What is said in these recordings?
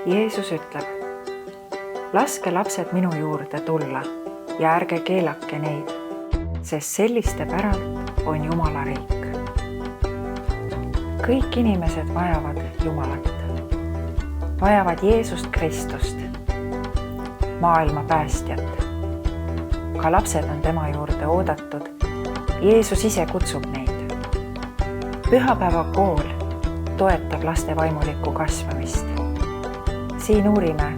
Jeesus ütleb: laske lapsed minu juurde tulla ja ärge keelake neid, sest selliste päralt on Jumala riik. Kõik inimesed vajavad Jumalat, vajavad Jeesust Kristust, maailma päästjat. Ka lapsed on tema juurde oodatud. Jeesus ise kutsub neid. Pühapäevakool toetab laste vaimulikku kasvamist. Siin uurime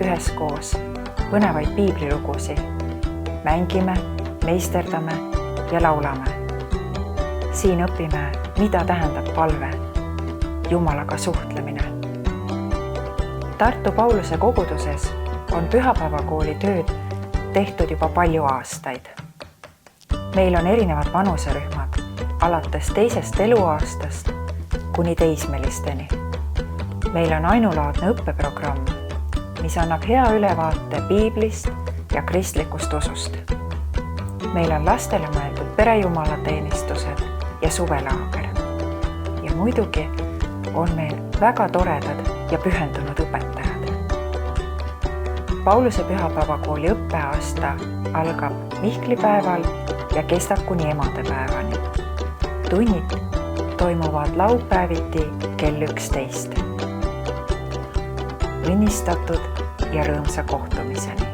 üheskoos põnevaid piiblilugusid, mängime, meisterdame ja laulame. Siin õpime, mida tähendab palve, Jumalaga suhtlemine. Tartu Pauluse koguduses on pühapäevakooli tööd tehtud juba palju aastaid. Meil on erinevad vanuserühmad, alates 2. eluaastast kuni teismelisteni. Meil on ainulaadne õppeprogramm, mis annab hea ülevaate piiblist ja kristlikust usust. Meil on lastele mõeldud perejumalateenistused ja suvelaager. Ja muidugi on meil väga toredad ja pühendunud õpetajad. Pauluse pühapäevakooli õppeaasta algab mihklipäeval ja kestab kuni emadepäevani. Tunnid toimuvad laupäeviti kell 11. Õnnistatud ja rõõmsa kohtumiseni!